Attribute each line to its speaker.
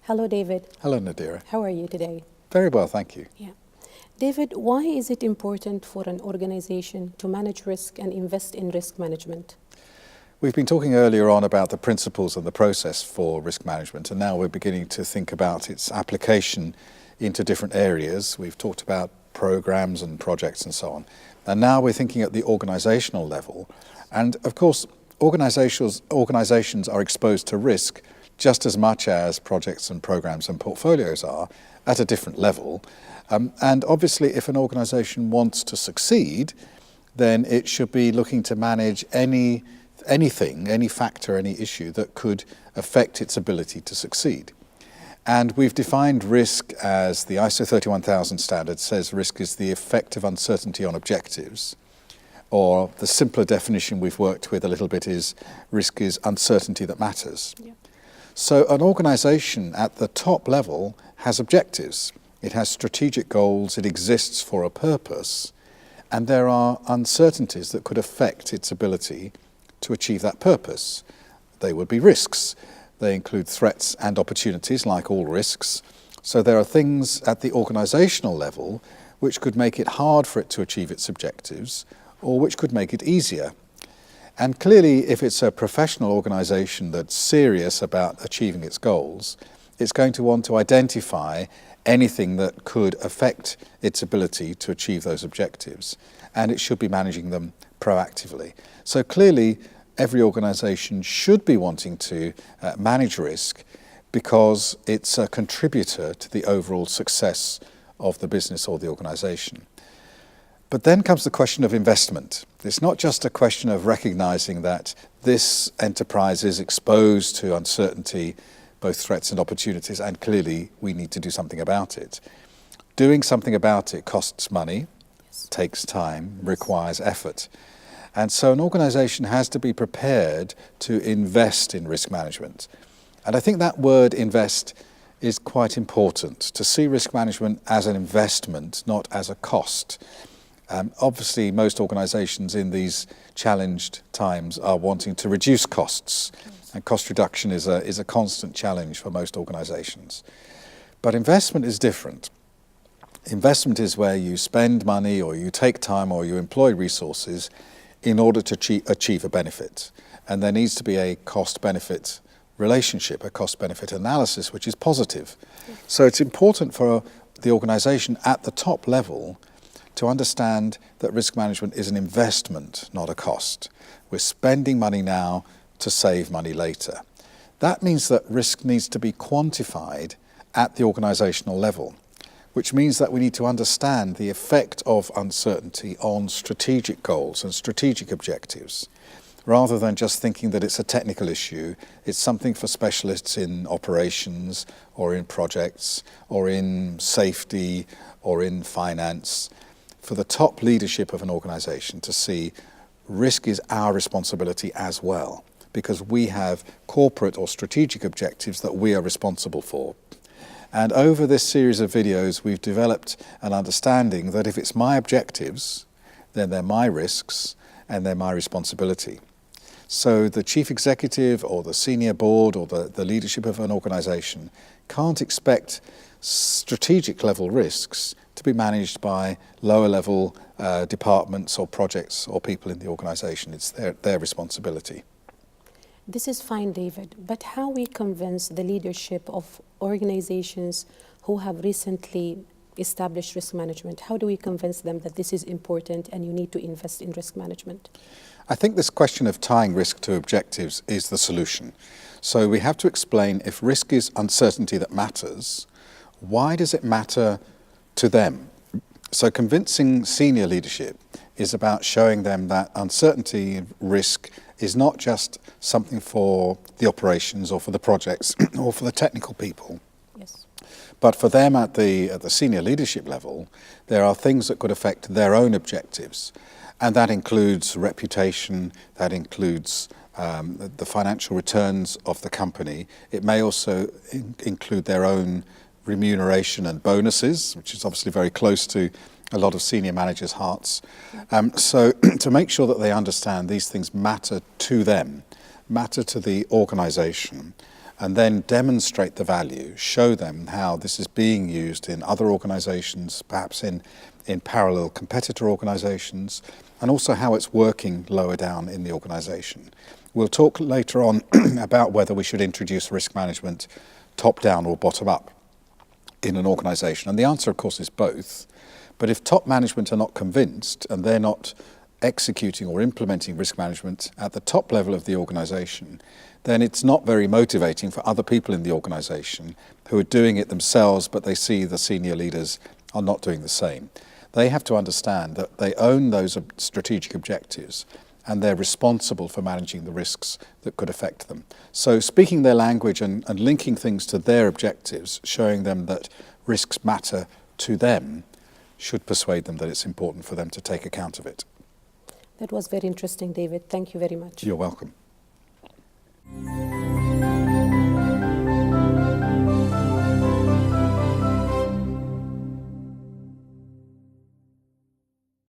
Speaker 1: Hello, David.
Speaker 2: Hello, Nadira.
Speaker 1: How are you today?
Speaker 2: Very well, thank you.
Speaker 1: Yeah. David, why is it important for an organization to manage risk and invest in risk management?
Speaker 2: We've been talking earlier on about the principles and the process for risk management, and now we're beginning to think about its application into different areas. We've talked about programs and projects and so on. And now we're thinking at the organizational level. And of course, organizations are exposed to risk just as much as projects and programs and portfolios are, at a different level. And obviously, if an organization wants to succeed, then it should be looking to manage anything, any factor, any issue that could affect its ability to succeed. And we've defined risk as the ISO 31000 standard says risk is the effect of uncertainty on objectives, or the simpler definition we've worked with a little bit is risk is uncertainty that matters. Yeah. So an organization at the top level has objectives. It has strategic goals, it exists for a purpose, and there are uncertainties that could affect its ability to achieve that purpose. They would be risks. They include threats and opportunities, like all risks. So there are things at the organizational level which could make it hard for it to achieve its objectives, or which could make it easier. And clearly, if it's a professional organization that's serious about achieving its goals, it's going to want to identify anything that could affect its ability to achieve those objectives, and it should be managing them proactively. So clearly, every organization should be wanting to manage risk because it's a contributor to the overall success of the business or the organization. But then comes the question of investment. It's not just a question of recognizing that this enterprise is exposed to uncertainty, both threats and opportunities, and clearly we need to do something about it. Doing something about it costs money, takes time, requires effort. And so an organization has to be prepared to invest in risk management. And I think that word invest is quite important, to see risk management as an investment, not as a cost. Obviously, most organizations in these challenged times are wanting to reduce costs, and cost reduction is a constant challenge for most organizations. But investment is different. Investment is where you spend money, or you take time, or you employ resources in order to achieve a benefit. And there needs to be a cost-benefit relationship, a cost-benefit analysis, which is positive. So it's important for the organization at the top level to understand that risk management is an investment, not a cost. We're spending money now to save money later. That means that risk needs to be quantified at the organizational level, which means that we need to understand the effect of uncertainty on strategic goals and strategic objectives. Rather than just thinking that it's a technical issue, it's something for specialists in operations or in projects or in safety or in finance. For the top leadership of an organization to see risk is our responsibility as well, because we have corporate or strategic objectives that we are responsible for. And over this series of videos, we've developed an understanding that if it's my objectives, then they're my risks and they're my responsibility. So the chief executive or the senior board or the leadership of an organization can't expect strategic level risks to be managed by lower level departments or projects or people in the organization. It's their responsibility.
Speaker 1: This is fine, David, but how we convince the leadership of organizations who have recently established risk management? How do we convince them that this is important and you need to invest in risk management?
Speaker 2: I think this question of tying risk to objectives is the solution. So we have to explain, if risk is uncertainty that matters, why does it matter to them? So convincing senior leadership is about showing them that uncertainty and risk is not just something for the operations or for the projects or for the technical people.
Speaker 1: Yes.
Speaker 2: But for them at the senior leadership level, there are things that could affect their own objectives. And that includes reputation, that includes the financial returns of the company. It may also include their own remuneration and bonuses, which is obviously very close to a lot of senior managers' hearts. So to make sure that they understand these things matter to them, matter to the organization, and then demonstrate the value, show them how this is being used in other organisations, perhaps in parallel competitor organisations, and also how it's working lower down in the organisation. We'll talk later on about whether we should introduce risk management top down or bottom up in an organisation. And the answer, of course, is both. But if top management are not convinced and they're not executing or implementing risk management at the top level of the organisation, then it's not very motivating for other people in the organisation who are doing it themselves, but they see the senior leaders are not doing the same. They have to understand that they own those strategic objectives and they're responsible for managing the risks that could affect them. So speaking their language and linking things to their objectives, showing them that risks matter to them, should persuade them that it's important for them to take account of it.
Speaker 1: That was very interesting, David. Thank you very much.
Speaker 2: You're welcome.